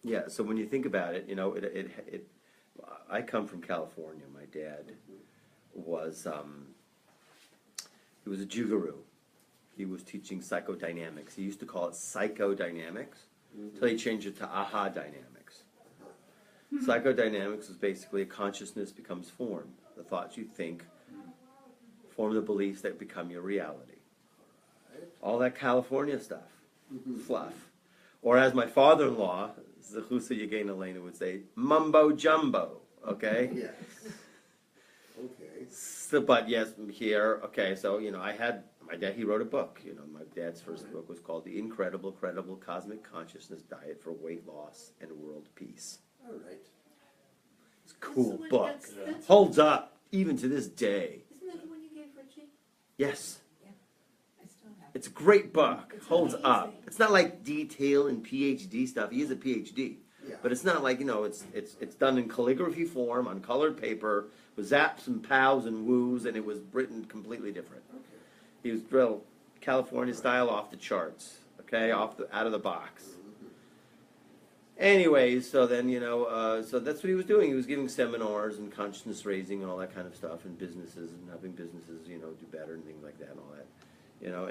Yeah, so when you think about it, I come from California. My dad was, he was a Juguru. He was teaching psychodynamics. He used to call it psychodynamics until he changed it to aha dynamics. Psychodynamics is basically a consciousness becomes form. The thoughts you think form the beliefs that become your reality. All that California stuff, fluff. Or as my father-in-law, Zechusa Yegena Elena would say, mumbo jumbo, okay? Yes. Okay. So, but yes, here, okay, so, I had, my dad, he wrote a book, my dad's first book was called The Incredible, Credible Cosmic Consciousness Diet for Weight Loss and World Peace. All right. It's a cool That's book. that's Holds up, even to this day. Isn't that the one you gave Richie? Yes. I still have it. It's a great book. It's Holds up. amazing. It's not like detail and PhD stuff. He is a PhD. Yeah. But it's not like, it's done in calligraphy form, on colored paper, with zaps and pows and woos, and it was written completely different. Okay. He was real California style, off the charts, okay, out of the box. Anyways, so then, so that's what he was doing. He was giving seminars and consciousness raising and all that kind of stuff, and businesses, and helping businesses, do better and things like that and all that.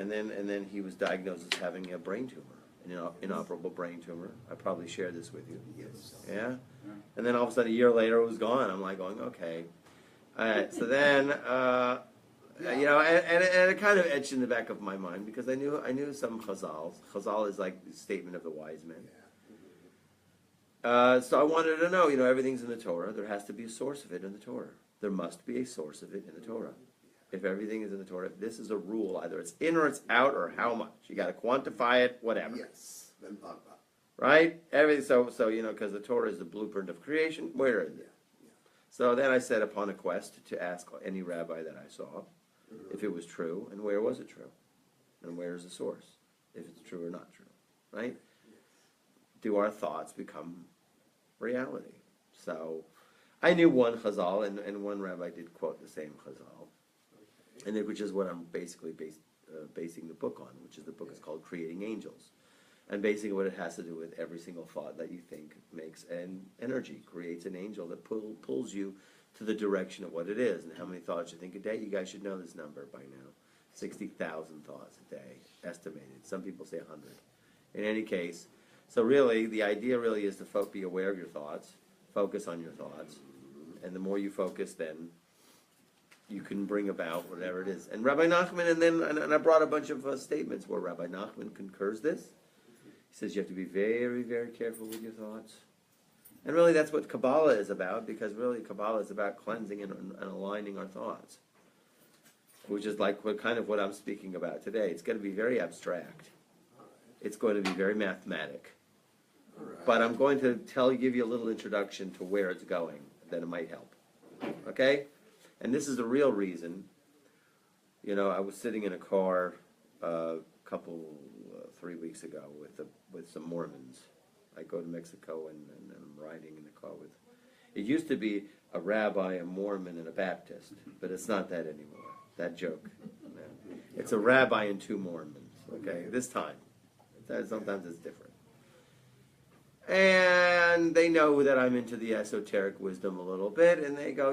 And then he was diagnosed as having a brain tumor, an inoperable brain tumor. I probably shared this with you. Yes. Yeah? And then all of a sudden, a year later, it was gone. I'm like going, okay. All right, so then, and it kind of etched in the back of my mind because I knew some chazals. Chazal is like the statement of the wise men. So I wanted to know, everything's in the Torah. There has to be a source of it in the Torah. There must be a source of it in the Torah. If everything is in the Torah, this is a rule. Either it's in or it's out, or how much. You got to quantify it, whatever. Yes. Then Baba. Right? Everything. So because the Torah is the blueprint of creation. Where is it? Yeah. So then I set upon a quest to ask any rabbi that I saw if it was true, and where was it true, and where is the source, if it's true or not true, right? Do our thoughts become reality? So I knew one chazal, and one rabbi did quote the same chazal, and which is what I'm basically basing the book on, which is the book is called Creating Angels. And basically what it has to do with every single thought that you think makes an energy, creates an angel that pulls you to the direction of what it is. And how many thoughts you think a day? You guys should know this number by now. 60,000 thoughts a day, estimated. Some people say 100. In any case, so really, the idea really is to be aware of your thoughts, focus on your thoughts, and the more you focus, then you can bring about whatever it is. And Rabbi Nachman, and I brought a bunch of statements where Rabbi Nachman concurs this. He says you have to be very, very careful with your thoughts. And really that's what Kabbalah is about, because really Kabbalah is about cleansing and aligning our thoughts, which is like what I'm speaking about today. It's going to be very abstract. It's going to be very mathematic. Right. But I'm going to give you a little introduction to where it's going, then it might help. Okay? And this is the real reason. I was sitting in a car couple 3 weeks ago with some Mormons. I go to Mexico and I'm riding in the car with. It used to be a rabbi, a Mormon, and a Baptist, but it's not that anymore. That joke. No. It's a rabbi and two Mormons. Okay, this time. Sometimes it's different. And they know that I'm into the esoteric wisdom a little bit, and they go,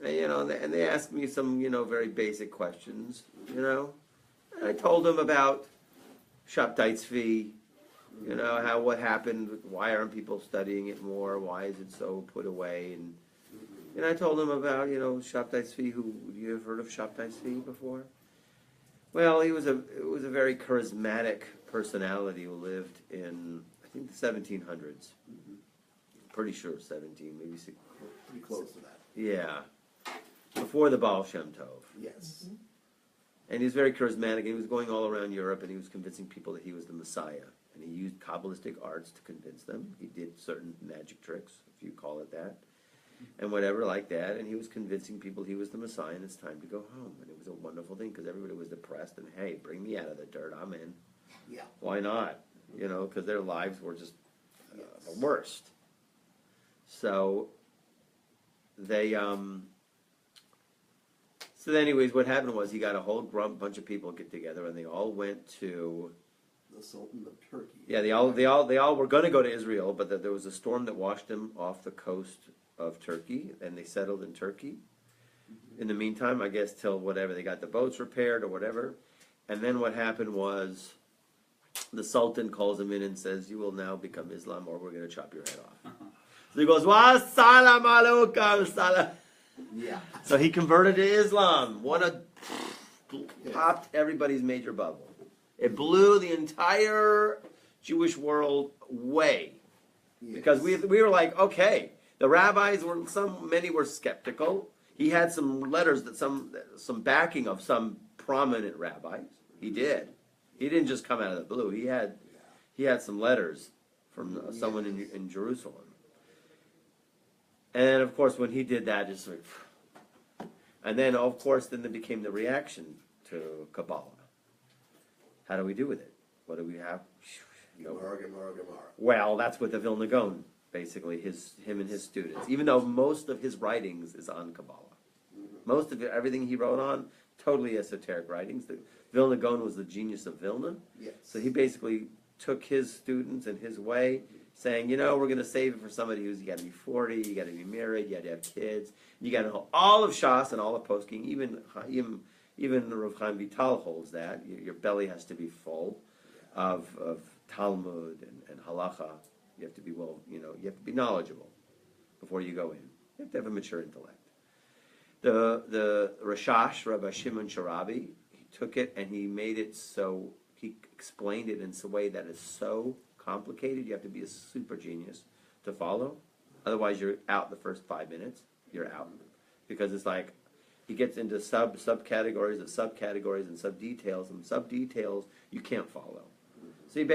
and they ask me some, very basic questions, And I told them about Shabbat, what happened, why aren't people studying it more, why is it so put away, and I told them about, Shabbat, you have heard of Shabbat before? Well, it was a very charismatic personality who lived in, I think, the 1700s. Pretty sure 17, maybe 6. Pretty close to that. Yeah. Before the Baal Shem Tov. Yes. And he was very charismatic. He was going all around Europe, and he was convincing people that he was the Messiah. And he used Kabbalistic arts to convince them. He did certain magic tricks, if you call it that, and whatever like that. And he was convincing people he was the Messiah, and it's time to go home. And it was a wonderful thing, because everybody was depressed. And, hey, bring me out of the dirt. I'm in. Yeah. Why not? Because their lives were just the worst. So they... So anyways, what happened was he got a whole bunch of people get together, and they all went to the Sultan of Turkey. Yeah, they all were going to go to Israel, but there was a storm that washed them off the coast of Turkey, and they settled in Turkey. In the meantime, I guess till whatever, they got the boats repaired or whatever. And then what happened was the Sultan calls him in and says, you will now become Islam or we're going to chop your head off. So he goes, wa salam alaikum, salam. Yeah. So he converted to Islam. Popped everybody's major bubble. It blew the entire Jewish world away. Yes. Because we were like, okay, the rabbis many were skeptical. He had some letters that some backing of some prominent rabbis. He did. He didn't just come out of the blue. He had some letters from someone in Jerusalem. And of course, when he did that, just like, and then of course, then there became the reaction to Kabbalah. How do we do with it? What do we have? Gemara, Gemara, Gemara. Well, that's what the Vilna Gaon, basically, him and his students. Even though most of his writings is on Kabbalah, most of everything he wrote on, totally esoteric writings. The Vilna Gaon was the genius of Vilna, Yes. so he basically took his students and his way, saying, we're going to save it for somebody you got to be 40, you got to be married, you got to have kids, you got to know all of Shas and all of Poskim. Even Rav Chaim Vital holds that your belly has to be full of Talmud and halacha. You have to be you have to be knowledgeable before you go in. You have to have a mature intellect. The Rashash, Rabbi Shimon Sharabi, he took it and he made it so, he explained it in a way that is so complicated, you have to be a super genius to follow. Otherwise, you're out the first 5 minutes. You're out. Because it's like, he gets into subcategories of subcategories and subdetails, and subdetails you can't follow. So he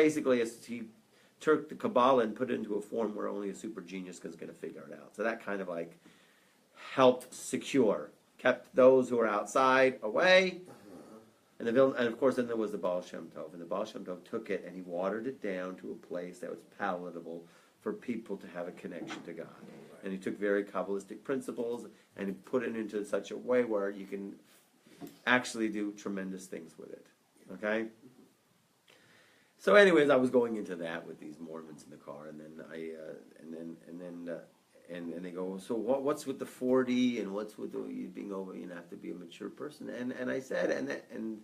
took the Kabbalah and put it into a form where only a super genius is going to figure it out. So that kind of like helped kept those who were outside away. And of course, then there was the Baal Shem Tov. And the Baal Shem Tov took it and he watered it down to a place that was palatable for people to have a connection to God. And he took very Kabbalistic principles and he put it into such a way where you can actually do tremendous things with it. Okay? So anyways, I was going into that with these Mormons in the car, and then and they go, so what's with the 40 and what's with you being over? You have to be a mature person. And I said and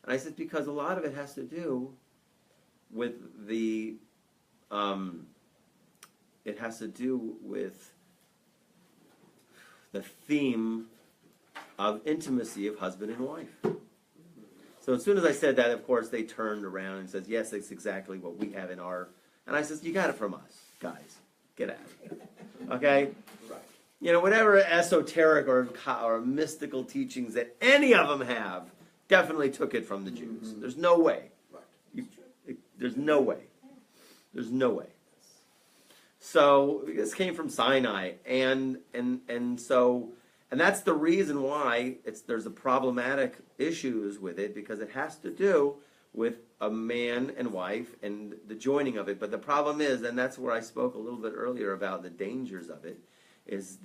I said because a lot of it has to do with the it has to do with the theme of intimacy of husband and wife. So as soon as I said that, of course, they turned around and said, yes, that's exactly what we have in our... And I said, you got it from us, guys. Get out of here. Okay? Right. Whatever esoteric or mystical teachings that any of them have, definitely took it from the Jews. Mm-hmm. There's no way. Right. There's no way. There's no way. So this came from Sinai, and that's the reason why there's a problematic issues with it, because it has to do with a man and wife and the joining of it. But the problem is, and that's where I spoke a little bit earlier about the dangers of it, is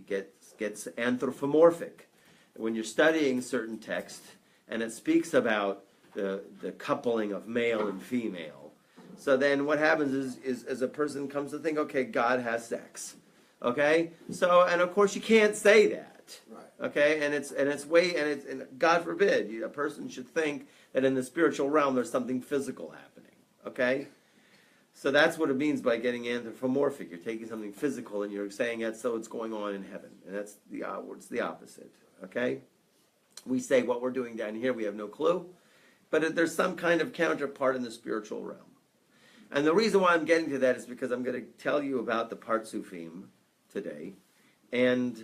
gets anthropomorphic. When you're studying certain text and it speaks about the coupling of male and female, so then what happens is as a person comes to think, okay, God has sex. Okay? So, and of course you can't say that. Right. Okay? And God forbid, a person should think that in the spiritual realm there's something physical happening. Okay? So that's what it means by getting anthropomorphic. You're taking something physical and you're saying that so it's going on in heaven. And that's it's the opposite. Okay? We say what we're doing down here, we have no clue. But there's some kind of counterpart in the spiritual realm. And the reason why I'm getting to that is because I'm going to tell you about the Partzufim today. And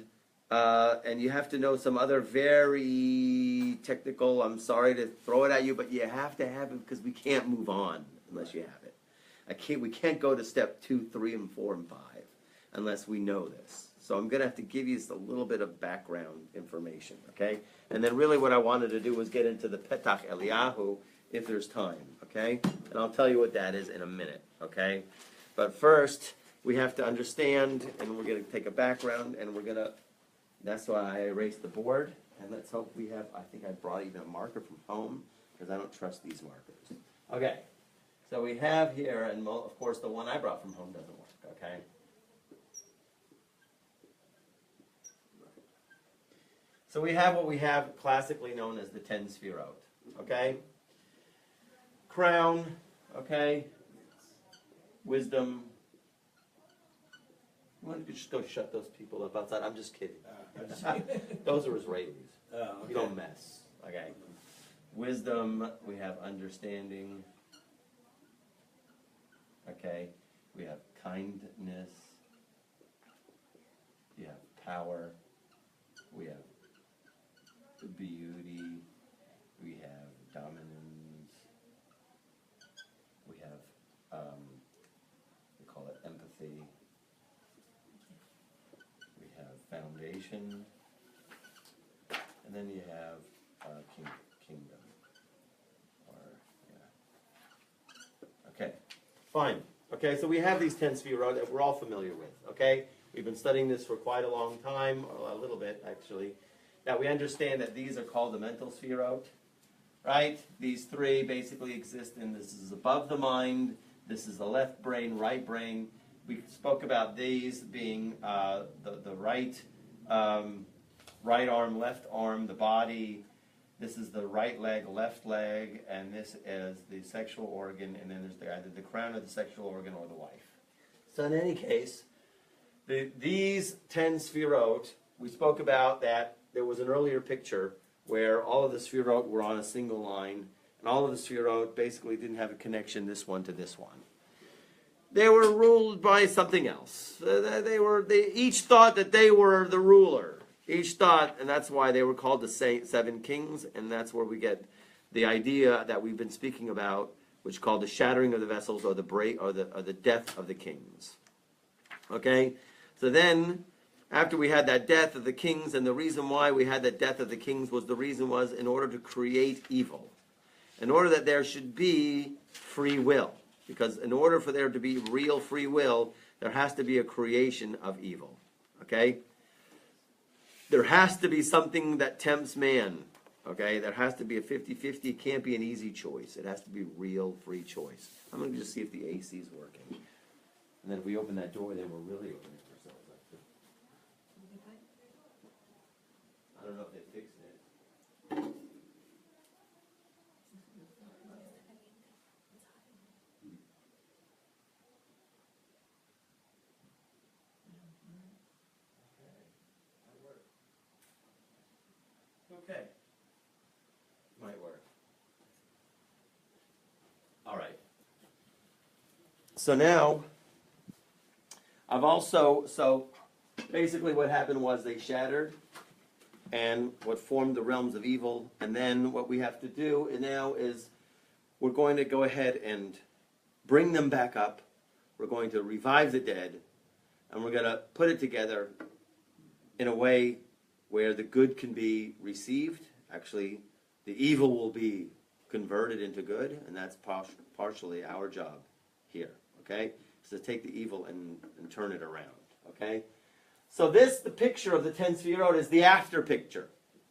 you have to know some other very technical, I'm sorry to throw it at you, but you have to have it because we can't move on unless you have it. We can't go to step 2, 3, and 4, and 5 unless we know this. So I'm going to have to give you just a little bit of background information, okay? And then really what I wanted to do was get into the Petach Eliyahu if there's time, okay? And I'll tell you what that is in a minute, okay? But first, we have to understand, and we're going to take a background, and that's why I erased the board, and let's hope I think I brought even a marker from home, because I don't trust these markers. Okay, So we have here, and of course the one I brought from home doesn't work, okay? So we have what we have classically known as the 10 Sfirot, okay? Crown, okay? Wisdom. Why don't you just go shut those people up outside? I'm just kidding. Those are Israelis. Okay. Don't mess, okay? Wisdom, we have understanding. Okay, we have kindness. We have power. We have beauty. We have dominance. We have, we call it empathy. We have foundation. And then you have kingdom. Okay, fine. Okay, so we have these 10 Sfirot that we're all familiar with, okay? We've been studying this for quite a long time, or a little bit, actually. That we understand that these are called the mental Sfirot, right? These three basically exist in this is above the mind, this is the left brain, right brain. We spoke about these being the right arm, left arm, the body. This is the right leg, left leg, and this is the sexual organ, and then there's either the crown of the sexual organ or the wife. So in any case, these 10 Sfirot, we spoke about that there was an earlier picture where all of the Sfirot were on a single line, and all of the Sfirot basically didn't have a connection, this one to this one. They were ruled by something else. They each thought that they were the ruler. Each thought, and that's why they were called the seven kings, and that's where we get the idea that we've been speaking about, which is called the shattering of the vessels or the death of the kings. Okay, so then after we had that death of the kings, and the reason why we had that death of the kings was in order to create evil, in order that there should be free will, because in order for there to be real free will, there has to be a creation of evil. Okay. There has to be something that tempts man, okay? There has to be a 50-50. It can't be an easy choice. It has to be real free choice. I'm going to just see if the AC is working. And then if we open that door, then we're really opening ourselves up. I don't know if they fixed it. Okay. Might work. All right. So now, so basically what happened was they shattered and what formed the realms of evil. And then what we have to do now is we're going to go ahead and bring them back up. We're going to revive the dead. And we're going to put it together in a way where the good can be received. Actually, the evil will be converted into good, and that's partially our job here, okay? So take the evil and turn it around, okay? So the picture of the 10 Sfirot is the after picture,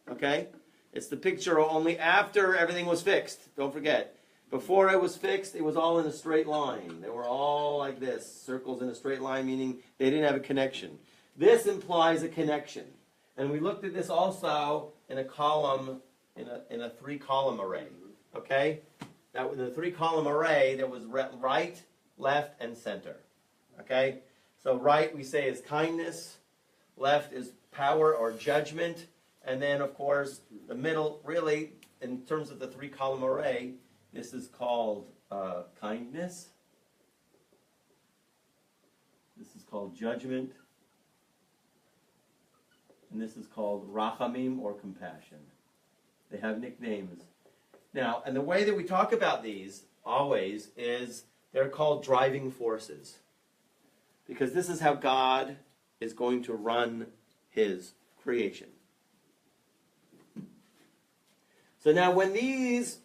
okay? It's the picture only after everything was fixed. Don't forget, before it was fixed, it was all in a straight line. They were all like this, circles in a straight line, meaning they didn't have a connection. This implies a connection. And we looked at this also in a column, in a three-column array, okay? That in the three-column array, there was right, left, and center, okay? So right, we say, is kindness. Left is power or judgment. And then, of course, the middle, really, in terms of the three-column array, this is called kindness. This is called judgment. And this is called rachamim, or compassion. They have nicknames. Now, and the way that we talk about these, always, is they're called driving forces. Because this is how God is going to run his creation. So now when these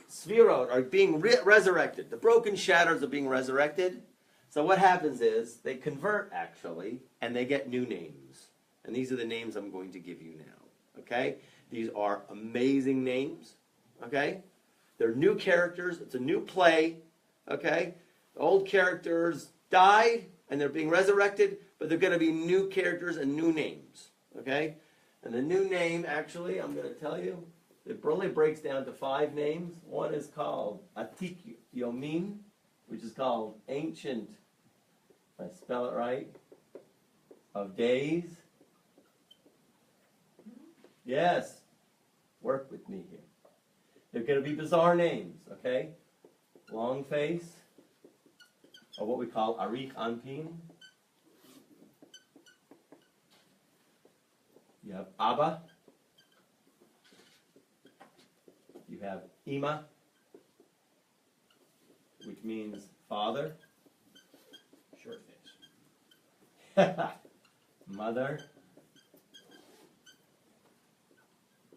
Sfirot are being resurrected, the broken shatters are being resurrected, so what happens is they convert, actually, and they get new names. And these are the names I'm going to give you now, okay? These are amazing names, okay? They're new characters. It's a new play. Okay? The old characters died and they're being resurrected, but they're going to be new characters and new names. Okay? And the new name, actually, I'm going to tell you, it really breaks down to 5 names. One is called Atik Yomin, which is called ancient, if I spell it right, of days. Yes, work with me here. They're going to be bizarre names, okay? Long face, or what we call Arich Anpin. You have Abba. You have Ima, which means father. Short face. Mother.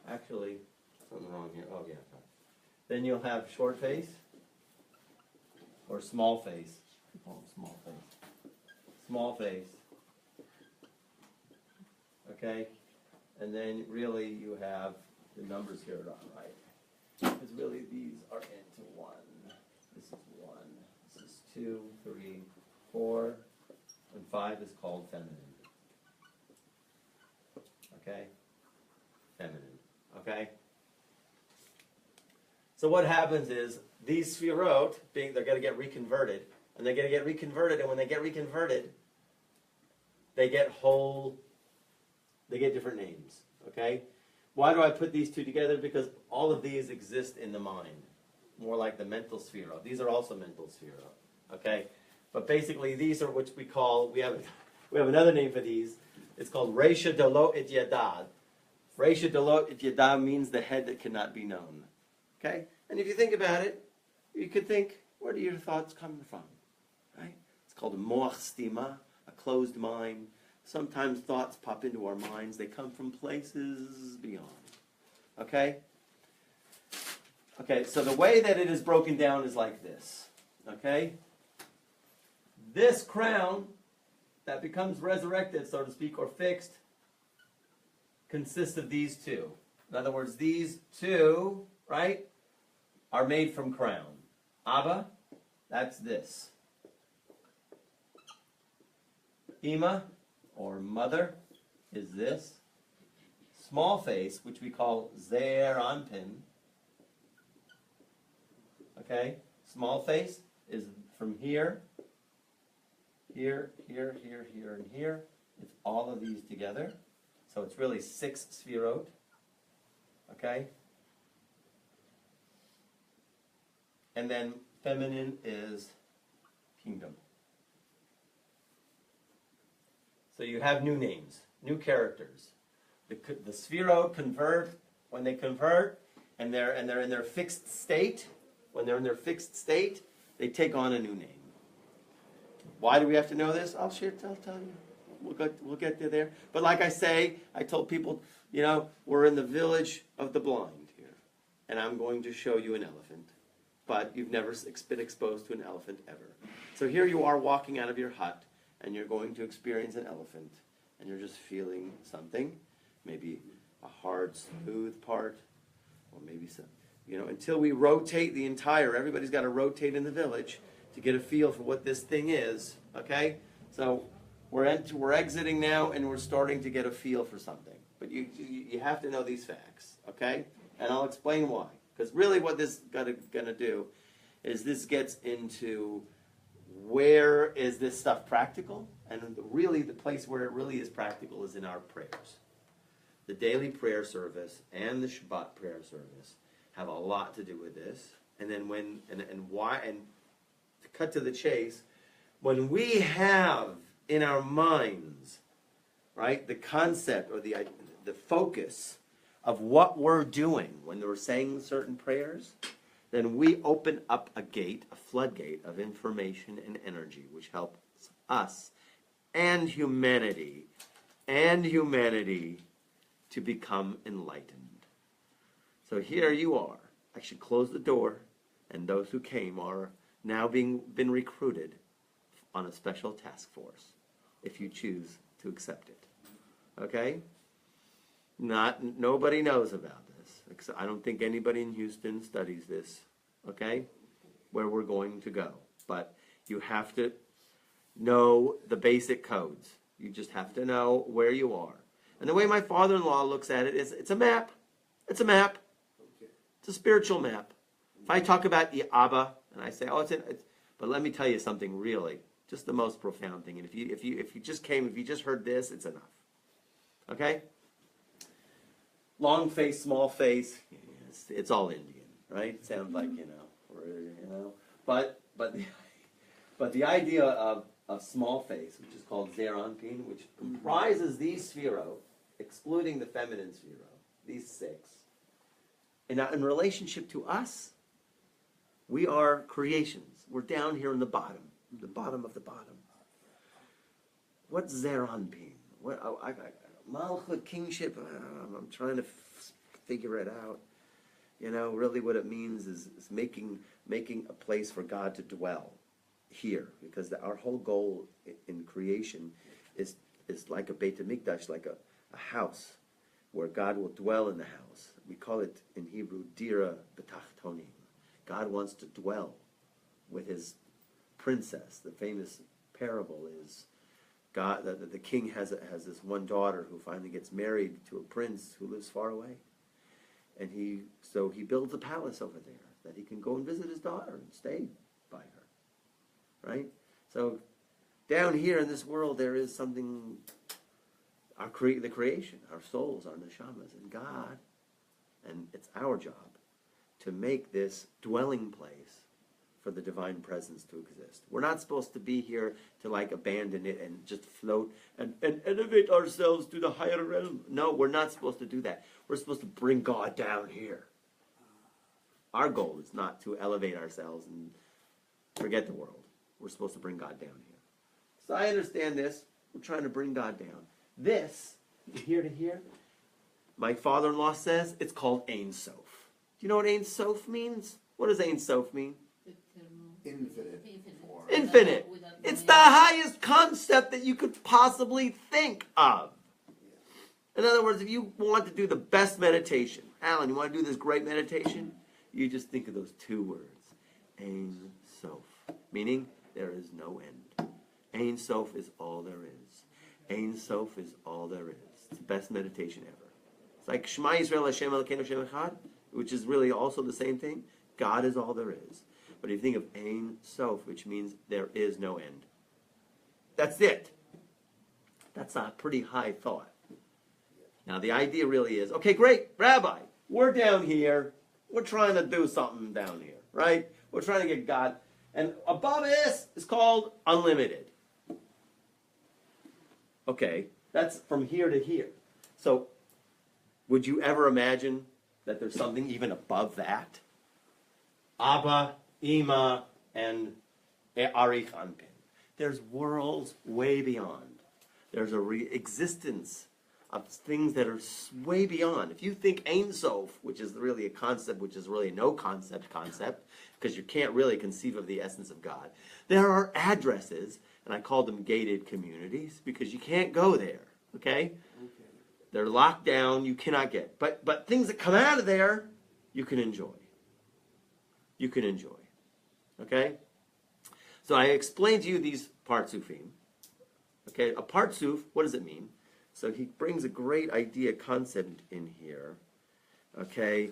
Actually, something wrong here. Oh, yeah. Then you'll have short face or small face. Oh, small face. Small face. Okay? And then really you have the numbers here are not right. Because really these are into 1. This is 1. This is 2, 3, 4. And 5 is called feminine. Okay? Feminine. Okay? So what happens is these sfirot, they're going to get reconverted. And they're going to get reconverted. And when they get reconverted, they get different names. Okay? Why do I put these two together? Because all of these exist in the mind. More like the mental sfirot. These are also mental sfirot. Okay? But basically these are what we call, we have another name for these. It's called Reisha Delo et Yadad. Reisha Delo et Yadad means the head that cannot be known. Okay? And if you think about it, you could think, where do your thoughts come from? Right? It's called a moach stima, a closed mind. Sometimes thoughts pop into our minds. They come from places beyond. Okay? Okay, so the way that it is broken down is like this. Okay? This crown that becomes resurrected, so to speak, or fixed, consists of these two. In other words, these two, right, are made from crown. Abba, that's this. Ima, or mother, is this. Small face, which we call Zer Anpin. Okay? Small face is from here, here, here, here, here, and here. It's all of these together. So it's really 6 sfirot. Okay? And then feminine is kingdom. So you have new names, new characters. The sfirot convert when they convert, and they're in their fixed state. When they're in their fixed state, they take on a new name. Why do we have to know this? I'll tell you. We'll get to there. But like I say, I told people, we're in the village of the blind here, and I'm going to show you an elephant. But you've never been exposed to an elephant ever. So here you are walking out of your hut, and you're going to experience an elephant, and you're just feeling something, maybe a hard, smooth part, or maybe some, until we rotate the entire, everybody's got to rotate in the village to get a feel for what this thing is, okay? So we're exiting now, and we're starting to get a feel for something. But you have to know these facts, okay? And I'll explain why. Because really what this is going to do is this gets into where is this stuff practical? And really the place where it really is practical is in our prayers. The daily prayer service and the Shabbat prayer service have a lot to do with this. And then why, and to cut to the chase, when we have in our minds, right, the concept or the focus of what we're doing when we're saying certain prayers, then we open up a floodgate of information and energy, which helps us and humanity to become enlightened. So here you are. I should close the door, and those who came are now been recruited on a special task force, if you choose to accept it. Okay? Nobody knows about this. I don't think anybody in Houston studies this okay, where we're going to go. But you have to know the basic codes. You just have to know where you are. And the way my father-in-law looks at it is, it's a map. It's a map. It's a spiritual map. If I talk about Abba, and I say, but let me tell you something really, just the most profound thing. And if you just heard this, it's enough. Okay? Long face, small face, it's all Indian, right? Sounds like, But the idea of small face, which is called Zer Anpin, which comprises these sphero, excluding the feminine sphero, these six. And in relationship to us, we are creations. We're down here in the bottom of the bottom. What's Zer Anpin? Malchut, kingship, I'm trying to figure it out. Really what it means is making a place for God to dwell here, because our whole goal in creation is like a Beit HaMikdash, like a house where God will dwell in the house. We call it in Hebrew Dira B'tachtonim. God wants to dwell with his princess. The famous parable is God. The king has this one daughter who finally gets married to a prince who lives far away, and he builds a palace over there that he can go and visit his daughter and stay by her. Right? So down here in this world there is something, the creation, our souls, our neshamas, and God, and it's our job to make this dwelling place for the divine presence to exist. We're not supposed to be here to abandon it and just float and elevate ourselves to the higher realm. No, we're not supposed to do that. We're supposed to bring God down here. Our goal is not to elevate ourselves and forget the world. We're supposed to bring God down here. So I understand this. We're trying to bring God down. This, here to here, my father-in-law says it's called Ein Sof. Do you know what Ein Sof means? What does Ein Sof mean? Infinite. It's the highest concept that you could possibly think of. In other words, if you want to do the best meditation, Alan, you want to do this great meditation? You just think of those two words. Ein Sof. Meaning, there is no end. Ein Sof is all there is. Ein Sof is all there is. It's the best meditation ever. It's like Shema Yisrael Hashem Elokeinu Hashem Echad, which is really also the same thing. God is all there is. But if you think of Ein Sof, which means there is no end. That's it. That's a pretty high thought. Now the idea really is, okay, great, Rabbi, we're down here. We're trying to do something down here, right? We're trying to get God. And above this is called unlimited. Okay, that's from here to here. So would you ever imagine that there's something even above that? Abba, Ima, and Arich Anpin. There's worlds way beyond. There's a existence of things that are way beyond. If you think Ein Sof, which is really a concept, which is really no concept, because you can't really conceive of the essence of God, there are addresses, and I call them gated communities, because you can't go there, okay? They're locked down, you cannot get. But things that come out of there, you can enjoy. You can enjoy. Okay? So I explained to you these Partzufim. Okay, a Partzuf, what does it mean? So he brings a great idea, concept in here. Okay.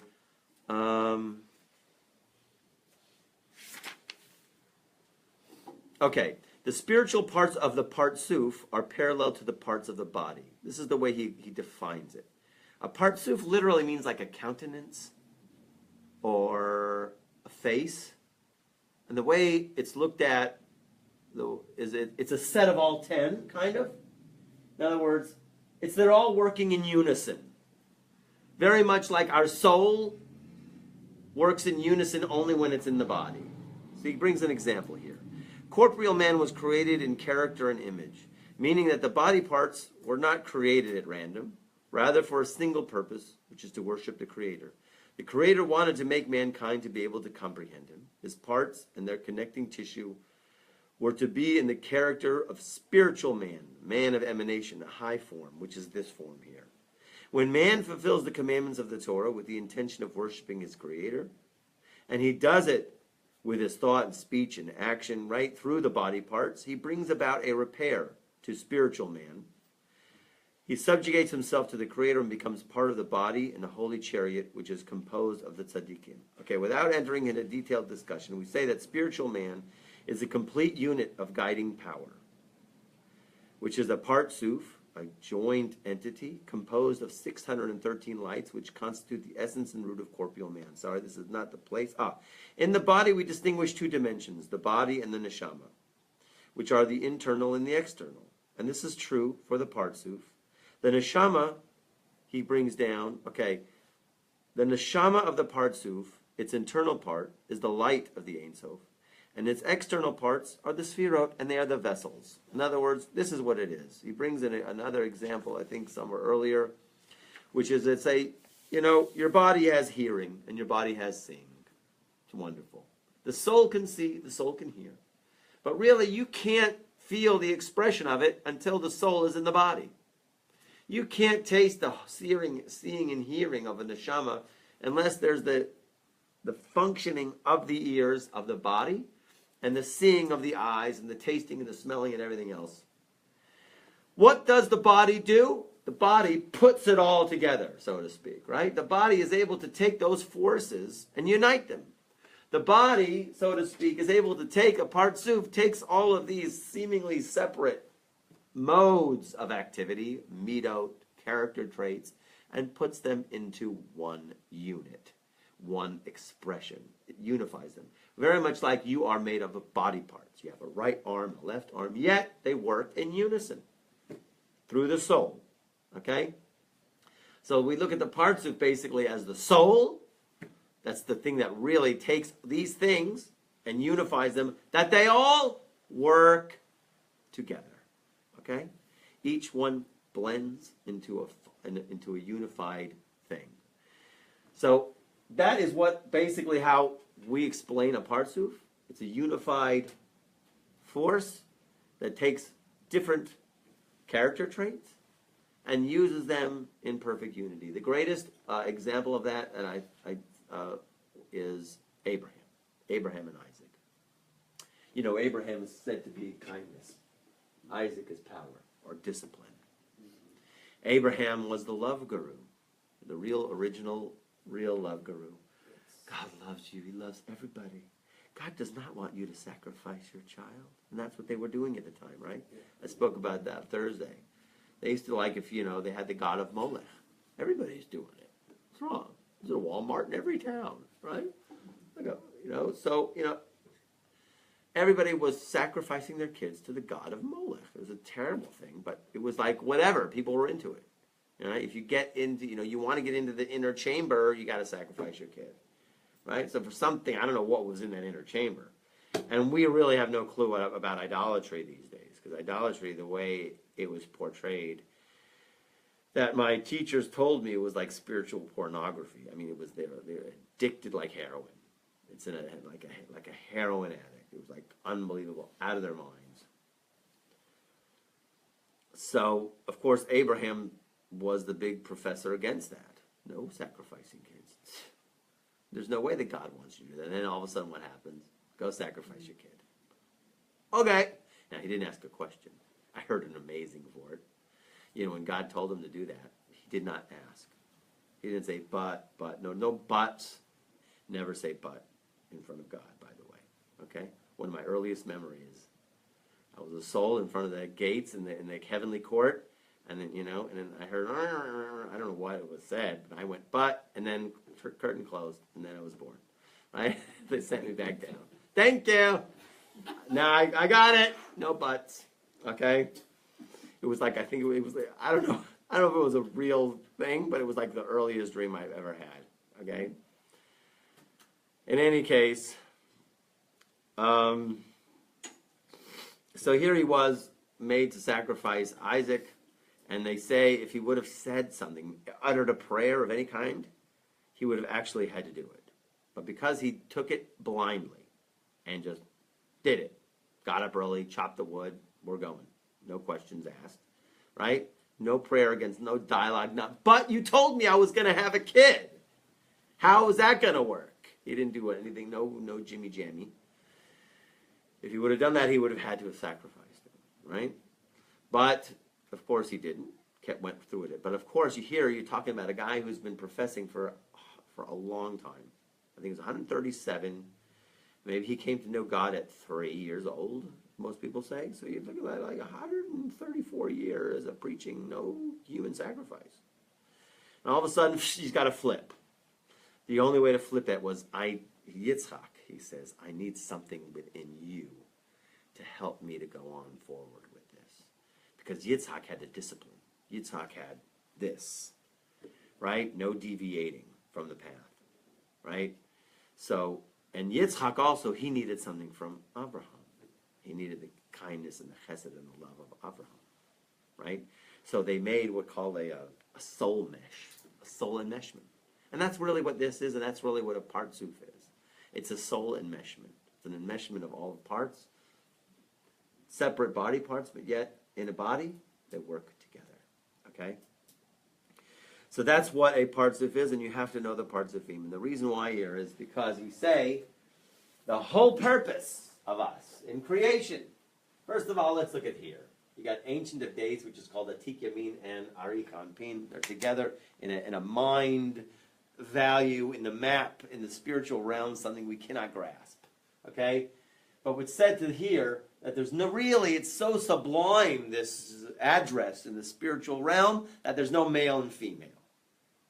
Okay. The spiritual parts of the Partzuf are parallel to the parts of the body. This is the way he defines it. A Partzuf literally means like a countenance or a face. And the way it's looked at it's a set of all 10, kind of. In other words, they're all working in unison. Very much like our soul works in unison only when it's in the body. So he brings an example here. Corporeal man was created in character and image, meaning that the body parts were not created at random, rather for a single purpose, which is to worship the Creator. The Creator wanted to make mankind to be able to comprehend him. His parts and their connecting tissue were to be in the character of spiritual man of emanation, a high form, which is this form here. When man fulfills the commandments of the Torah with the intention of worshiping his Creator, And he does it with his thought and speech and action right through the body parts. He brings about a repair to spiritual man. He subjugates himself to the Creator and becomes part of the body in the holy chariot, which is composed of the tzaddikim. Okay, without entering into detailed discussion, we say that spiritual man is a complete unit of guiding power, which is a Partzuf, a joined entity composed of 613 lights, which constitute the essence and root of corporeal man. Sorry, this is not the place. In the body, we distinguish two dimensions, the body and the neshama, which are the internal and the external. And this is true for the Partzuf. The neshama, he brings down, the neshama of the Partzuf, its internal part, is the light of the Ein Sof, and its external parts are the sfirot, and they are the vessels. In other words, this is what it is. He brings in another example, I think somewhere earlier, which is that your body has hearing, and your body has seeing. It's wonderful. The soul can see, the soul can hear. But really, you can't feel the expression of it until the soul is in the body. You can't taste the seeing and hearing of a neshama unless there's the functioning of the ears of the body and the seeing of the eyes and the tasting and the smelling and everything else. What does the body do? The body puts it all together, so to speak, right? The body is able to take those forces and unite them. The body, so to speak, is able to take a Partzuf, takes all of these seemingly separate modes of activity, midot, character traits, and puts them into one unit, one expression. It unifies them. Very much like you are made of body parts. You have a right arm, a left arm, yet they work in unison through the soul. Okay? So we look at the Partzuf basically as the soul. That's the thing that really takes these things and unifies them, that they all work together. Okay? Each one blends into a unified thing. So that is what basically how we explain a Partzuf. It's a unified force that takes different character traits and uses them in perfect unity. The greatest example of that, is Abraham. Abraham and Isaac. Abraham is said to be kindness. Isaac is power or discipline. Abraham was the love guru, the real love guru. God loves you. He loves everybody. God does not want you to sacrifice your child. And that's what they were doing at the time, right? I spoke about that Thursday. They used to if they had the god of Molech. Everybody's doing it. What's wrong? There's a Walmart in every town, right? Everybody was sacrificing their kids to the god of Molech. It was a terrible thing, but it was whatever. People were into it. If you get into, you want to get into the inner chamber, you got to sacrifice your kid, right? So for something, I don't know what was in that inner chamber. And we really have no clue about idolatry these days, because idolatry, the way it was portrayed, that my teachers told me it was like spiritual pornography. I mean, it was they're addicted like heroin. It's in like a heroin addict. It was unbelievable, out of their minds. So, of course, Abraham was the big professor against that. No sacrificing kids. There's no way that God wants you to do that. And then all of a sudden what happens? Go sacrifice your kid. Okay. Now, he didn't ask a question. I heard an amazing for it. When God told him to do that, he did not ask. He didn't say, but, no buts. Never say but in front of God, by the way. Okay? One of my earliest memories. I was a soul in front of the gates in the heavenly court, and then, and then I heard, I don't know what it was said, but I went, but, and then curtain closed, and then I was born. Right? They sent me back down. Thank you. Now I got it. No buts. Okay? It was I think it was, I don't know if it was a real thing, but it was the earliest dream I've ever had. Okay? In any case, so here he was made to sacrifice Isaac, and they say if he would have said something, uttered a prayer of any kind, he would have actually had to do it. But because he took it blindly and just did it, got up early, chopped the wood, we're going. No questions asked, right? No prayer against, no dialogue, but you told me I was going to have a kid. How is that going to work? He didn't do anything, no Jimmy Jammy. If he would have done that, he would have had to have sacrificed it, right? But, of course, he didn't. Went through with it. But, of course, you're talking about a guy who's been professing for a long time. I think it was 137. Maybe he came to know God at 3 years old, most people say. So you're talking about like 134 years of preaching no human sacrifice. And all of a sudden, he's got to flip. The only way to flip that was, Yitzchak, he says, I need something within you to help me to go on forward with this. Because Yitzchak had the discipline. Yitzchak had this, right? No deviating from the path, right? So, and Yitzchak also, he needed something from Abraham. He needed the kindness and the chesed and the love of Abraham, right? So they made what called a soul mesh, a soul enmeshment. And that's really what this is, and that's really what a partzuf is. It's a soul enmeshment. It's an enmeshment of all the parts, separate body parts, but yet in a body, they work together, okay? So that's what a partzuf is, and you have to know the Partzufim. And the reason why here is because we say the whole purpose of us in creation. First of all, let's look at here. You got Ancient of Days, which is called Atik Yamin and Arik Anpin. They're together in a mind value, in the map, in the spiritual realm, something we cannot grasp. Okay? But what's said to here, that there's no really, it's so sublime, this address in the spiritual realm, that there's no male and female.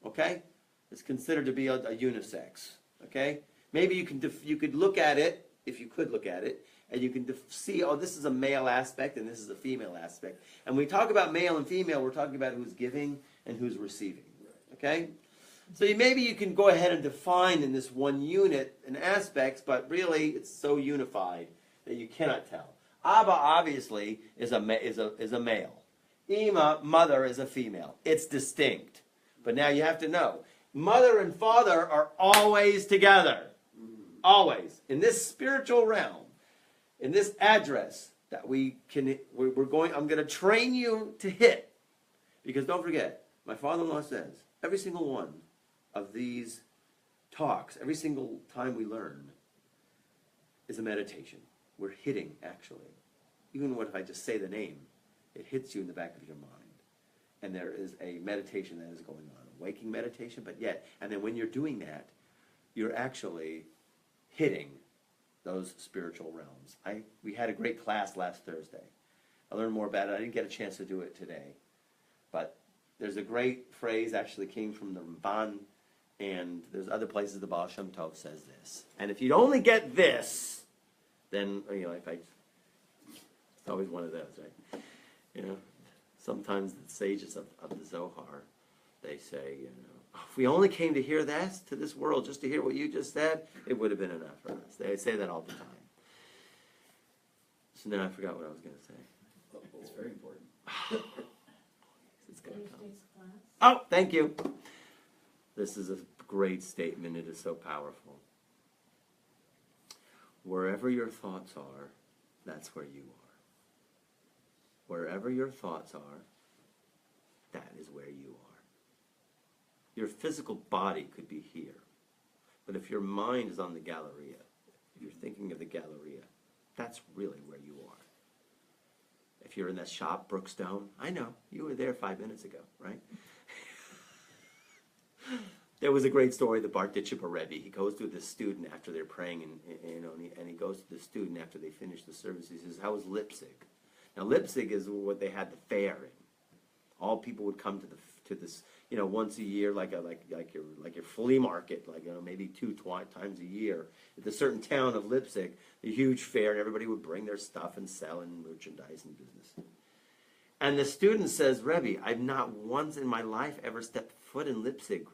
Okay? It's considered to be a unisex. Okay? Maybe you could look at it, if you could look at it, and you can see, oh, this is a male aspect and this is a female aspect. And when we talk about male and female, we're talking about who's giving and who's receiving. Okay? So maybe you can go ahead and define in this one unit an aspects, but really it's so unified that you cannot tell. Abba obviously is a male. Ima, mother, is a female. It's distinct. But now you have to know, mother and father are always together. Always. In this spiritual realm, in this address that I'm going to train you to hit. Because don't forget, my father-in-law says, every single one of these talks, every single time we learn, is a meditation. We're hitting, actually. Even if I just say the name, it hits you in the back of your mind. And there is a meditation that is going on, a waking meditation, but yet, and then when you're doing that, you're actually hitting those spiritual realms. We had a great class last Thursday. I learned more about it. I didn't get a chance to do it today. But there's a great phrase, actually came from the Ramban, and there's other places the Baal Shem Tov says this. And if you'd only get this, then, it's always one of those, right? Sometimes the sages of the Zohar, they say, if we only came to hear this, to this world, just to hear what you just said, it would have been enough for us. They say that all the time. So now I forgot what I was going to say. It's very important. It's gonna come. Thursday's class. Oh, thank you. This is a great statement. It is so powerful. Wherever your thoughts are, that's where you are. Wherever your thoughts are, that is where you are. Your physical body could be here. But if your mind is on the Galleria, if you're thinking of the Galleria, that's really where you are. If you're in that shop, Brookstone, I know, you were there 5 minutes ago, right? There was a great story, the Partzufim Rabbi. He goes to this student after they're praying, and he goes to the student after they finish the service. He says, how was Leipzig? Now, Leipzig is what they had the fair in. All people would come to this, once a year, like your flea market, maybe two times a year at the certain town of Leipzig, a huge fair, and everybody would bring their stuff and sell and merchandise and business. And the student says, Rebbe, I've not once in my life ever stepped foot in Leipzig.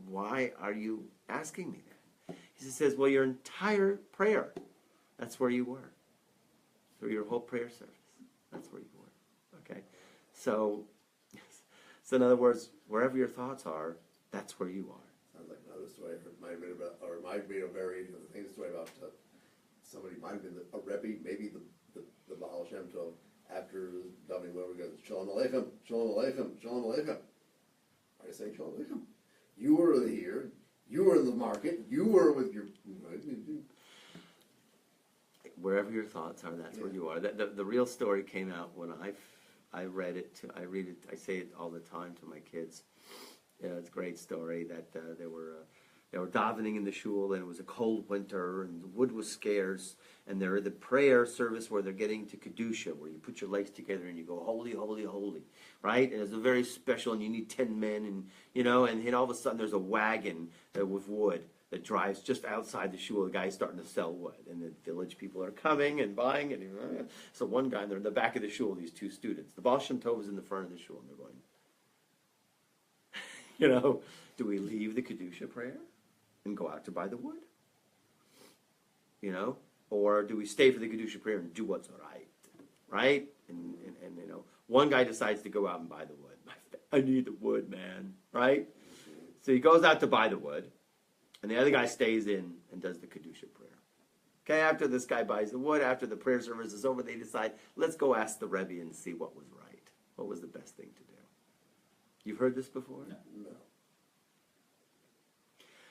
Why are you asking me that? He says, well, your entire prayer, that's where you were. Through your whole prayer service, that's where you were. Okay? So in other words, wherever your thoughts are, that's where you are. Sounds like another story. Reminds me of a very famous story about somebody might have been a Rebbe, maybe the Baal Shem Tov, after davening whoever goes, Shalom Aleichem, Shalom Aleichem, Shalom Aleichem. I say Shalom Aleichem. You were here, you were in the market, you were with thoughts are, that's where you are. The real story came out when I read it. I read it. I say it all the time to my kids. It's a great story that they were davening in the shul, and it was a cold winter, and the wood was scarce, and they're at the prayer service where they're getting to Kedusha, where you put your legs together and you go, holy, holy, holy, right? And it's a very special, and you need 10 men, and and all of a sudden there's a wagon with wood that drives just outside the shul. The guy's starting to sell wood, and the village people are coming and buying, and so one guy, they're in the back of the shul, these two students. The Baal Shem Tov is in the front of the shul, and they're going, do we leave the Kedusha prayer and go out to buy the wood? Or do we stay for the Kedusha prayer and do what's right? Right? And one guy decides to go out and buy the wood. I need the wood, man. Right? So he goes out to buy the wood, and the other guy stays in and does the Kedusha prayer. Okay, after this guy buys the wood, after the prayer service is over, they decide, let's go ask the Rebbe and see what was right. What was the best thing to do? You've heard this before? No.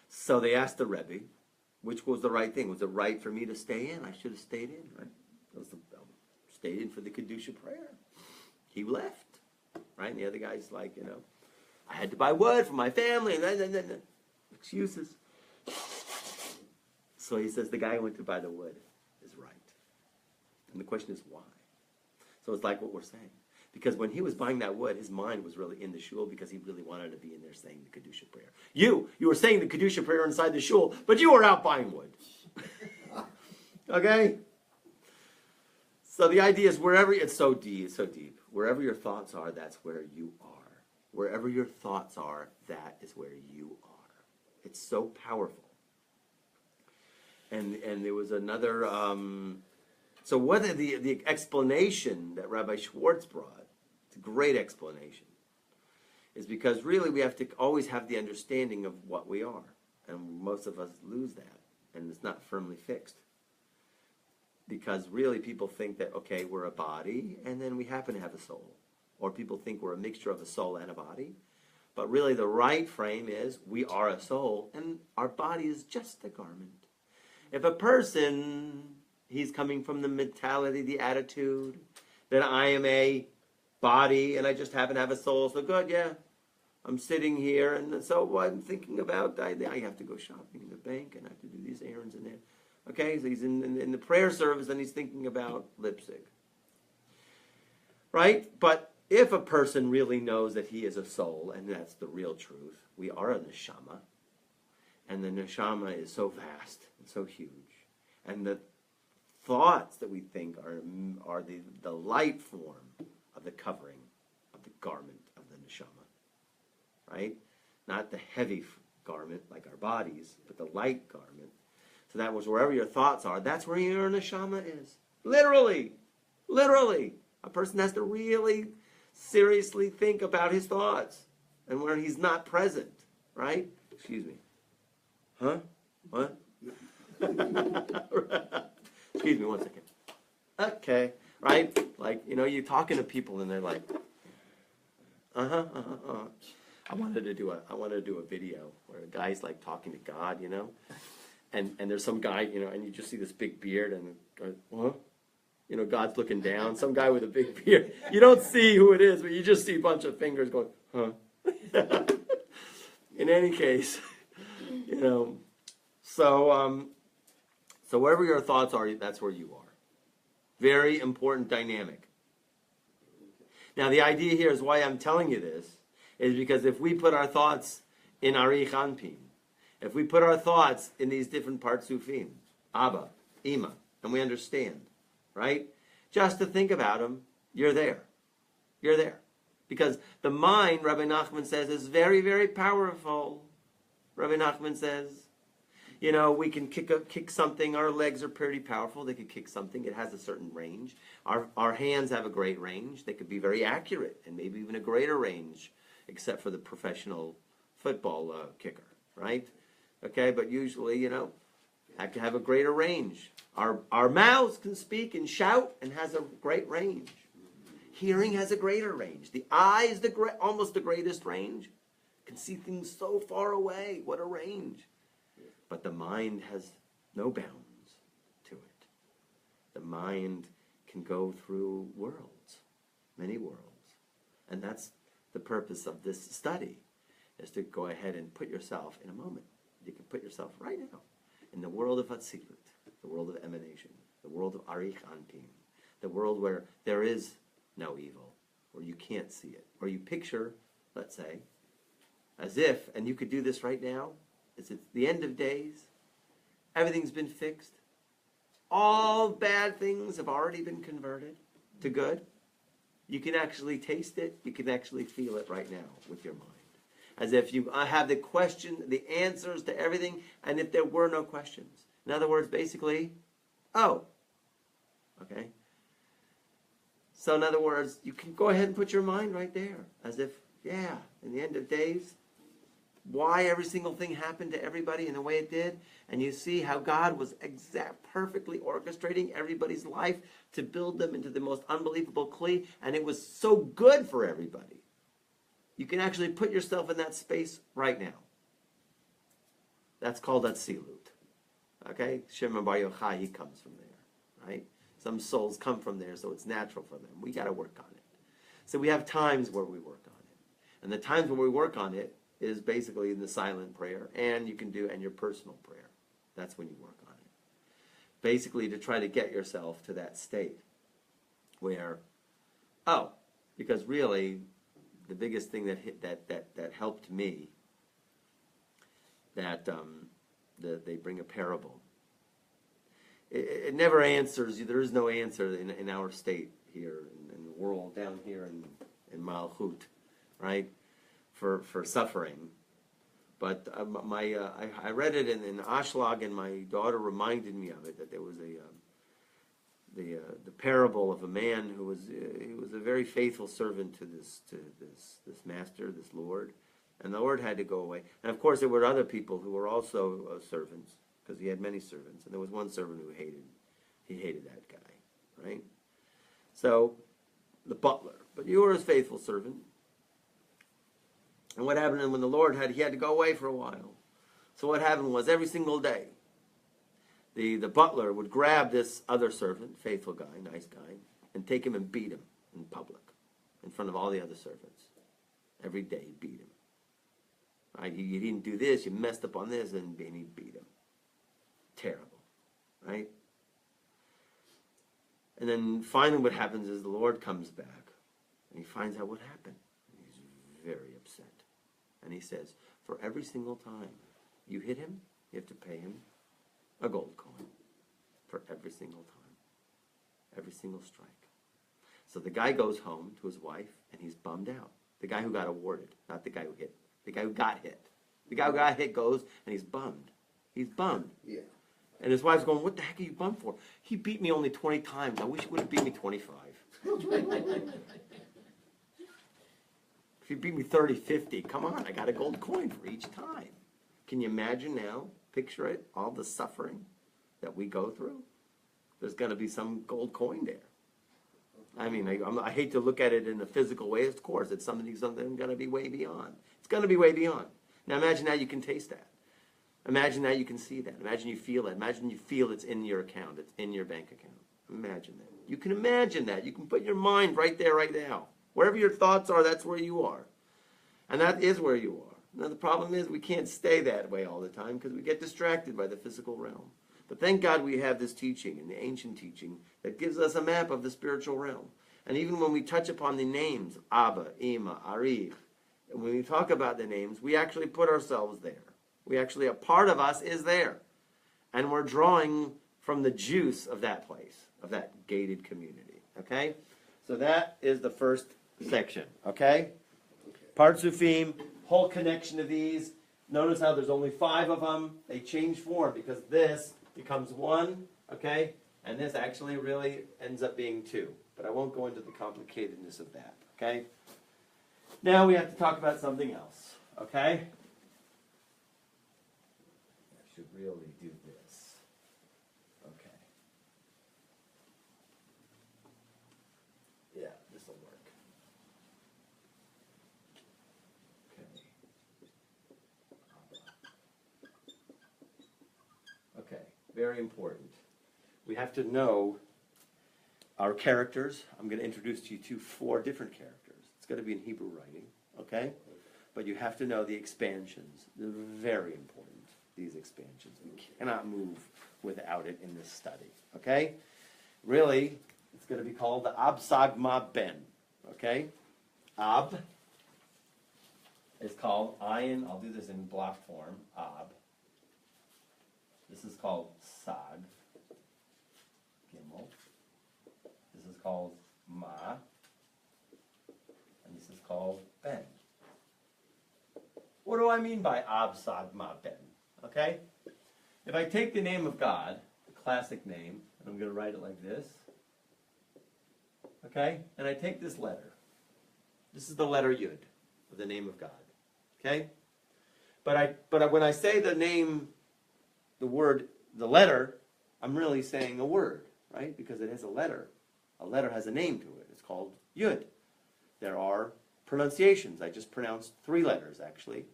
So they asked the Rebbe, which was the right thing? Was it right for me to stay in? I should have stayed in, right? Stayed in for the Kedusha prayer. He left, right? And the other guy's like, I had to buy wood for my family, and excuses. So he says the guy who went to buy the wood is right. And the question is why? So it's like what we're saying. Because when he was buying that wood, his mind was really in the shul because he really wanted to be in there saying the Kedusha prayer. You were saying the Kedusha prayer inside the shul, but you were out buying wood. Okay? So the idea is it's so deep. Wherever your thoughts are, that's where you are. Wherever your thoughts are, that is where you are. It's so powerful. And there was another... So whether the explanation that Rabbi Schwartz brought, it's a great explanation, is because really we have to always have the understanding of what we are. And most of us lose that, and it's not firmly fixed. Because really people think that, okay, we're a body, and then we happen to have a soul. Or people think we're a mixture of a soul and a body. But really the right frame is we are a soul, and our body is just a garment. If a person... he's coming from the mentality, the attitude, that I am a body and I just happen to have a soul. So good, yeah. I'm sitting here, and so I'm thinking about, I have to go shopping in the bank, and I have to do these errands in there. Okay, so he's in the prayer service, and he's thinking about lipstick. Right? But if a person really knows that he is a soul, and that's the real truth, we are a neshama, and the neshama is so vast and so huge, and the thoughts that we think are the light form of the covering of the garment of the neshama, right? Not the heavy garment like our bodies, but the light garment. So that was wherever your thoughts are, that's where your neshama is. Literally. A person has to really seriously think about his thoughts and where he's not present, right? Excuse me. Huh? What? Excuse me 1 second. Okay, right? Like, you're talking to people and they're like, I wanted to do a video where a guy's like talking to God, and there's some guy, and you just see this big beard and, God's looking down, some guy with a big beard. You don't see who it is, but you just see a bunch of fingers going, huh? In any case, so wherever your thoughts are, that's where you are. Very important dynamic. Now, the idea here is why I'm telling you this, is because if we put our thoughts in Arich Anpin, if we put our thoughts in these different Partzufim, Abba, Ima, and we understand, right? Just to think about them, you're there. You're there. Because the mind, Rabbi Nachman says, is very, very powerful. Rabbi Nachman says, we can kick something. Our legs are pretty powerful. They could kick something. It has a certain range. Our hands have a great range. They could be very accurate and maybe even a greater range, except for the professional football kicker, right? Okay, but usually, have to have a greater range. Our mouths can speak and shout and has a great range. Hearing has a greater range. The eye is almost the greatest range. Can see things so far away. What a range. But the mind has no bounds to it. the mind can go through worlds, many worlds. And that's the purpose of this study, is to go ahead and put yourself in a moment. You can put yourself right now in the world of Atzilut, the world of emanation, the world of Arich Anpin, the world where there is no evil, where you can't see it. Or you picture, let's say, as if, and you could do this right now, it's the end of days, everything's been fixed, all bad things have already been converted to good. You can actually taste it, you can actually feel it right now with your mind. As if you have the question, the answers to everything, and if there were no questions. In other words, basically, oh, okay? So in other words, you can go ahead and put your mind right there, as if, yeah, in the end of days, why every single thing happened to everybody in the way it did, and you see how God was perfectly orchestrating everybody's life to build them into the most unbelievable kli, and it was so good for everybody. You can actually put yourself in that space right now. That's called Atzilut. Okay? Shimon Bar Yochai, he comes from there, right? Some souls come from there, so it's natural for them. We got to work on it. So we have times where we work on it. And the times when we work on it is basically in the silent prayer, and you can do and your personal prayer. That's when you work on it. Basically to try to get yourself to that state where, oh, because really the biggest thing that helped me, that they bring a parable. It never answers. There is no answer in our state here, in the world down here in Malchut, right? For suffering. But I read it in Ashlag, and my daughter reminded me of it, that there was the parable of a man who was he was a very faithful servant to this master, this Lord, and the Lord had to go away. And of course there were other people who were also servants, because he had many servants, and there was one servant who hated that guy, right? So the butler, but you were his faithful servant. And what happened when the Lord he had to go away for a while. So what happened was every single day, the butler would grab this other servant, faithful guy, nice guy, and take him and beat him in public, in front of all the other servants. Every day he'd beat him. Right? You didn't do this, you messed up on this, and he'd beat him. Terrible, right? And then finally what happens is the Lord comes back, and he finds out what happened. And he's very upset. And he says, for every single time you hit him, you have to pay him a gold coin. For every single time. Every single strike. So the guy goes home to his wife, and he's bummed out. The guy who got awarded, not the guy who hit. The guy who got hit. The guy who got hit goes, and he's bummed. He's bummed. Yeah. And his wife's going, what the heck are you bummed for? He beat me only 20 times. I wish he would have beat me 25. If you beat me 30, 50, come on, I got a gold coin for each time. Can you imagine now? Picture it, all the suffering that we go through. There's going to be some gold coin there. I mean, I hate to look at it in a physical way, of course. It's something going to be way beyond. It's going to be way beyond. Now imagine now you can taste that. Imagine now you can see that. Imagine you feel it. Imagine you feel it's in your account. It's in your bank account. Imagine that. You can imagine that. You can put your mind right there, right now. Wherever your thoughts are, that's where you are. And that is where you are. Now the problem is we can't stay that way all the time because we get distracted by the physical realm. But thank God we have this teaching, and the ancient teaching, that gives us a map of the spiritual realm. And even when we touch upon the names, Abba, Ima, Arich, and when we talk about the names, we actually put ourselves there. We actually, a part of us is there. And we're drawing from the juice of that place, of that gated community. Okay? So that is the first section. Okay? Partzufim, whole connection of these. Notice how there's only 5 of them. They change form because this becomes 1, okay? And this actually really ends up being 2. But I won't go into the complicatedness of that, okay? Now we have to talk about something else, okay? I should really do this. Okay. Yeah, this will work. Okay, very important. We have to know our characters. I'm going to introduce you to 4 different characters. It's going to be in Hebrew writing, okay? But you have to know the expansions. They're very important, these expansions. We cannot move without it in this study, okay? Really, it's going to be called the Ab Sagma Ben, okay? Ab is called Ayin. I'll do this in block form, Ab. This is called Sag, Gimel. This is called Ma, and this is called Ben. What do I mean by Ab Sag Ma Ben? Okay? If I take the name of God, the classic name, and I'm going to write it like this, okay? And I take this letter. This is the letter Yud of the name of God. Okay? But when I say the name, the word, the letter, I'm really saying a word, right? Because it has a letter. A letter has a name to it. It's called Yud. There are pronunciations. I just pronounced 3 letters, actually.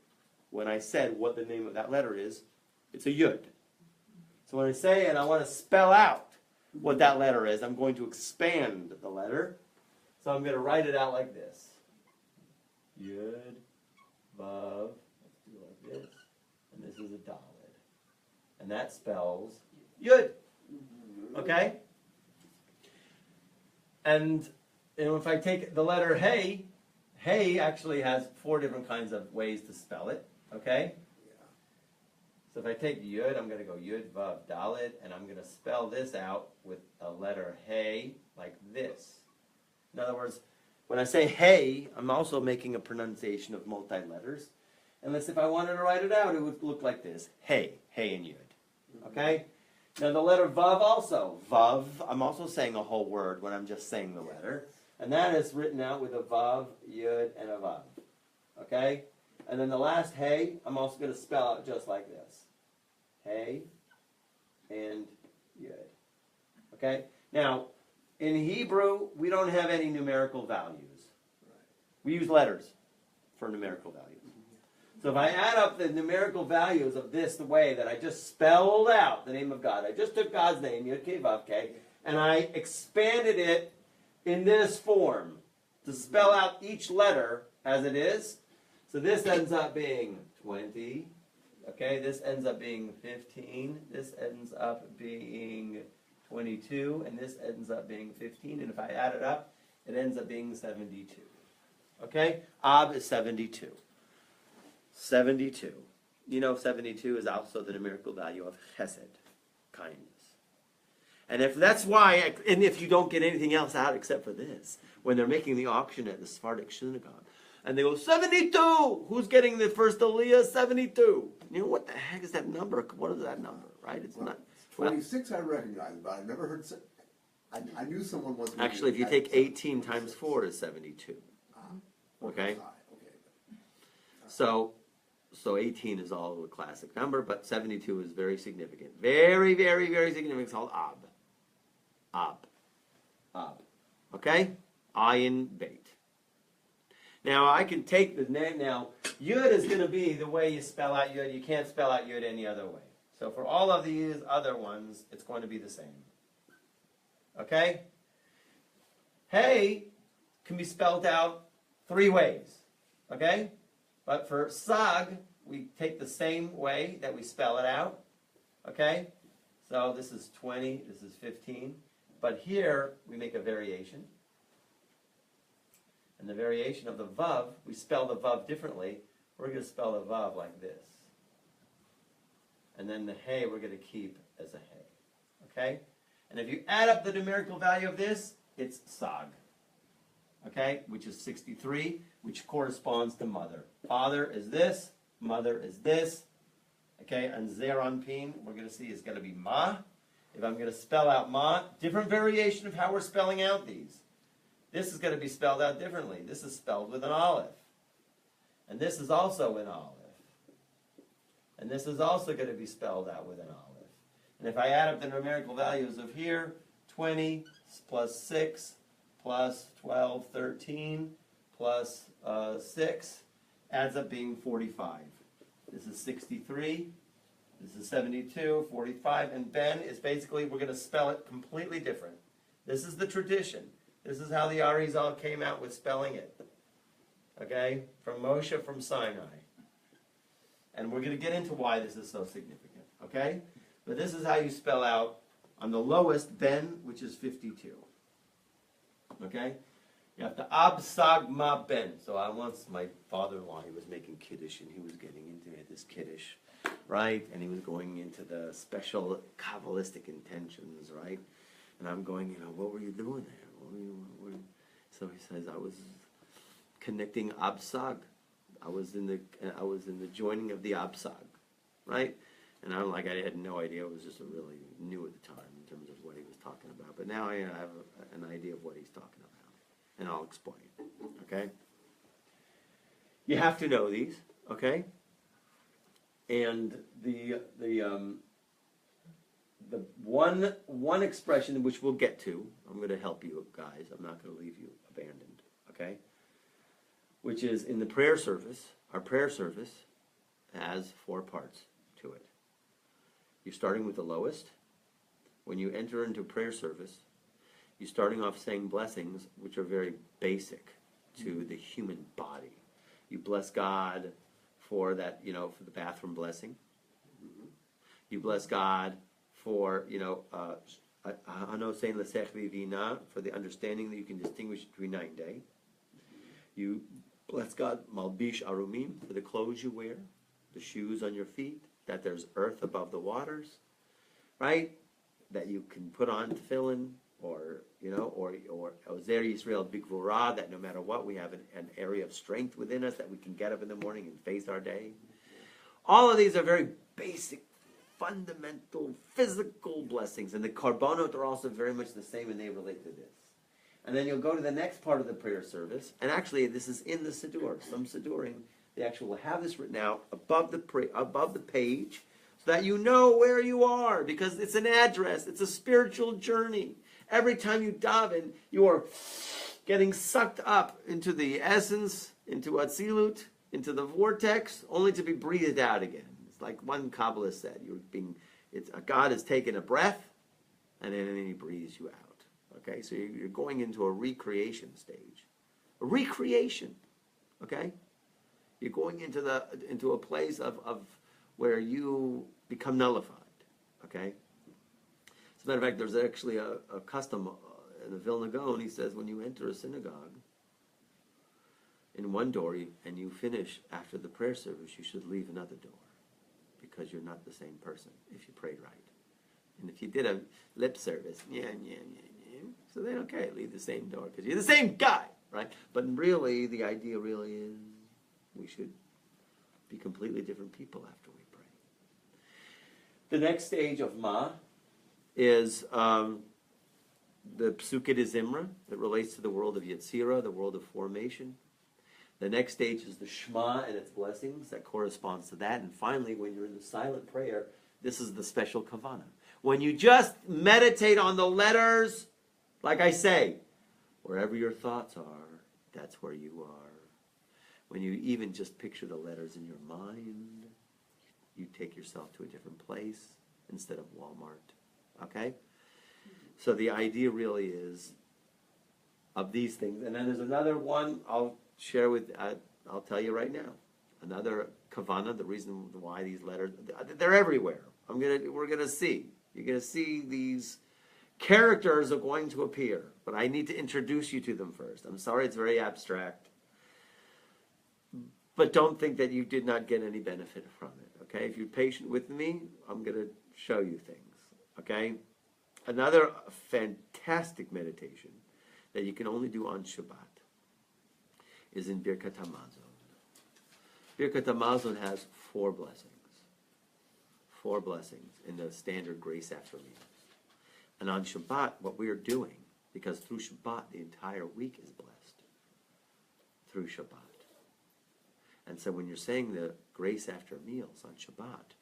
When I said what the name of that letter is, it's a Yud. So when I say and I want to spell out what that letter is, I'm going to expand the letter. So I'm going to write it out like this. Yud, Vav, let's do it like this. And this is a Daled. And that spells Yud. Okay? And if I take the letter Hey, Hey actually has 4 different kinds of ways to spell it. Okay? So if I take Yud, I'm going to go Yud, Vav, Daled, and I'm going to spell this out with a letter Hey like this. In other words, when I say Hey, I'm also making a pronunciation of multi-letters. Unless if I wanted to write it out, it would look like this. Hey, Hey and Yud. Okay? Now the letter Vav also. Vav, I'm also saying a whole word when I'm just saying the letter. And that is written out with a Vav, Yud, and a Vav. Okay? And then the last Hey, I'm also going to spell out just like this. Hey and Yud. Okay? Now, in Hebrew, we don't have any numerical values. We use letters for numerical values. So if I add up the numerical values of this the way that I just spelled out the name of God, I just took God's name, Yud Kei Vav Kei, and I expanded it in this form to spell out each letter as it is. So this ends up being 20. Okay, this ends up being 15. This ends up being 22. And this ends up being 15. And if I add it up, it ends up being 72. Okay? Ab is 72. 72. You know 72 is also the numerical value of chesed, kindness. And if that's why, and if you don't get anything else out except for this, when they're making the auction at the Sephardic synagogue, and they go, 72! Who's getting the first aliyah? 72. You know, what the heck is that number? What is that number, right? It's not... 26 I recognize, but I've never heard... I knew someone was... Actually, if you take 18 times 4 is 72. Okay? So 18 is all the classic number, but 72 is very significant. Very, very, very significant. It's called Ab. Ab. Ab. Okay? Ayin Beit. Now, I can take the name. Now, Yud is going to be the way you spell out Yud. You can't spell out Yud any other way. So for all of these other ones, it's going to be the same. Okay? Hey can be spelled out 3 ways. Okay? But for Sag, we take the same way that we spell it out. Okay? So this is 20, this is 15. But here, we make a variation. And the variation of the Vav, we spell the Vav differently. We're going to spell the Vav like this. And then the Hey we're going to keep as a Hey. Okay? And if you add up the numerical value of this, it's Sag. Okay? Which is 63, which corresponds to mother. Father is this, mother is this. Okay? And Zeranpin, we're going to see, is going to be Ma. If I'm going to spell out Ma, different variation of how we're spelling out these. This is going to be spelled out differently. This is spelled with an aleph. And this is also an aleph. And this is also going to be spelled out with an aleph. And if I add up the numerical values of here, 20 plus 6 plus 12, 13 plus 6 adds up being 45. This is 63. This is 72, 45. And Ben is basically, we're going to spell it completely different. This is the tradition. This is how the Arizal came out with spelling it. Okay? From Moshe from Sinai. And we're going to get into why this is so significant. Okay? But this is how you spell out on the lowest ben, which is 52. Okay? You have to absag ma ben. So I once, my father-in-law, he was making Kiddush, and he was getting into this Kiddush, right? And he was going into the special Kabbalistic intentions, right? And I'm going, what were you doing there? So he says, I was connecting absag. I was in the joining of the absag, right? And I'm like, I had no idea. It was just really new at the time in terms of what he was talking about. But now I have an idea of what he's talking about. And I'll explain, okay? You have to know these, okay? And the one expression which we'll get to, I'm going to help you guys. I'm not going to leave you abandoned, okay? Which is in the prayer service. Our prayer service has 4 parts to it. You're starting with the lowest. When you enter into prayer service, you're starting off saying blessings, which are very basic to the human body. You bless God for that, for the bathroom blessing. You bless God for, for the understanding that you can distinguish between night and day. You bless God, malbish arumim, for the clothes you wear, the shoes on your feet, that there's earth above the waters, right? That you can put on tefillin, or Ozer Yisrael Bigvura, that no matter what, we have an area of strength within us that we can get up in the morning and face our day. All of these are very basic, fundamental, physical blessings, and the Karbonot are also very much the same, and they relate to this. And then you'll go to the next part of the prayer service, and actually this is in the Siddur. Some Siddurim, they actually will have this written out above the page, so that you know where you are, because it's an address, it's a spiritual journey. Every time you daven, you are getting sucked up into the essence, into Atzilut, into the vortex, only to be breathed out again. It's like one Kabbalah said, God has taken a breath, and then he breathes you out. Okay, so you're going into a recreation stage. A recreation, okay? You're going into a place of where you become nullified, okay? As a matter of fact, there's actually a custom in the Vilna Gaon. He says when you enter a synagogue, in one door, and you finish after the prayer service, you should leave another door, because you're not the same person if you prayed right. And if you did a lip service, so then okay, leave the same door, because you're the same guy, right? But really, the idea really is we should be completely different people after we pray. The next stage of Ma is the Psuke de Zimra that relates to the world of Yetzirah, the world of formation. The next stage is the Shema and its blessings that corresponds to that. And finally, when you're in the silent prayer, this is the special Kavanah. When you just meditate on the letters, like I say, wherever your thoughts are, that's where you are. When you even just picture the letters in your mind, you take yourself to a different place instead of Walmart. Okay? So the idea really is of these things. And then there's another one I'll share I'll tell you right now. Another Kavanah, the reason why these letters, they're everywhere. We're gonna see. You're gonna see these characters are going to appear, but I need to introduce you to them first. I'm sorry, it's very abstract. But don't think that you did not get any benefit from it, okay? If you're patient with me, I'm going to show you things, okay? Another fantastic meditation that you can only do on Shabbat is in Birkat HaMazon. Birkat HaMazon has 4 blessings. 4 blessings in the standard grace after meals. And on Shabbat, what we are doing, because through Shabbat, the entire week is blessed. Through Shabbat. And so when you're saying the grace after meals on Shabbat,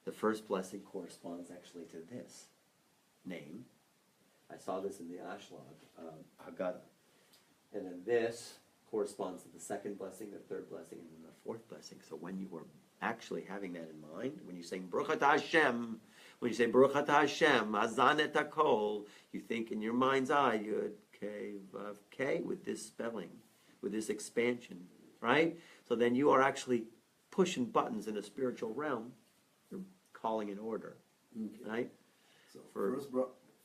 the first blessing corresponds actually to this name. I saw this in the Ashlag, Haggadah. And then this corresponds to the second blessing, the third blessing, and then the fourth blessing. So when you are actually having that in mind, when you're saying Baruch Atah Hashem, When you say Baruch Atah Hashem, Hazan et Hakol, you think in your mind's eye, Yud, K, Vav, K, with this spelling, with this expansion, right? So then you are actually pushing buttons in a spiritual realm. You're calling in order, right? So For-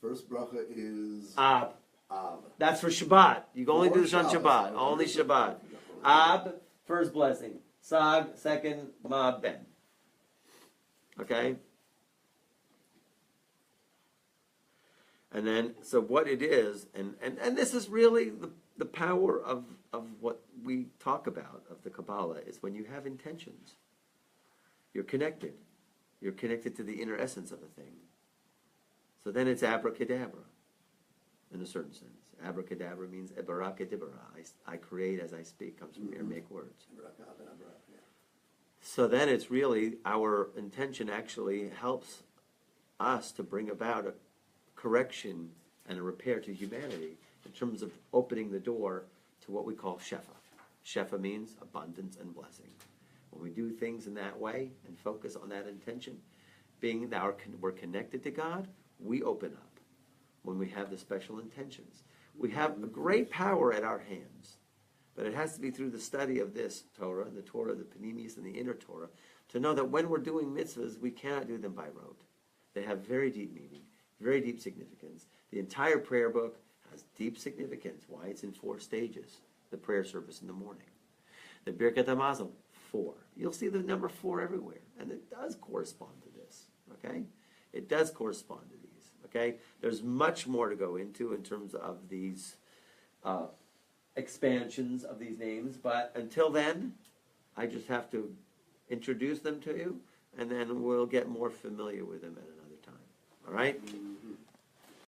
first bracha is Ab. Av. That's for Shabbat. You can only do this on Shabbos. Shabbat. Only Shabbat. Ab, first blessing. Sag, second, Ma, Ben. Okay? And then, so what it is, and this is really the power of what we talk about, of the Kabbalah, is when you have intentions. You're connected. You're connected to the inner essence of a thing. So then it's abracadabra, in a certain sense. Abracadabra means ebarakadibra. I create as I speak, comes from Aramaic words. So then it's really, our intention actually helps us to bring about a correction and a repair to humanity in terms of opening the door to what we call shefa. Shefa means abundance and blessing. When we do things in that way and focus on that intention, being that we're connected to God, we open up when we have the special intentions. We have a great power at our hands, but it has to be through the study of this Torah, the Torah, the Panimis, and the inner Torah, to know that when we're doing mitzvahs, we cannot do them by rote. They have very deep meaning, very deep significance. The entire prayer book has deep significance, why it's in 4 stages, the prayer service in the morning. The Birkat HaMazal, 4. You'll see the number 4 everywhere, and it does correspond to this, okay? It does correspond to these, okay? There's much more to go into in terms of these expansions of these names, but until then, I just have to introduce them to you, and then we'll get more familiar with them at another time, all right?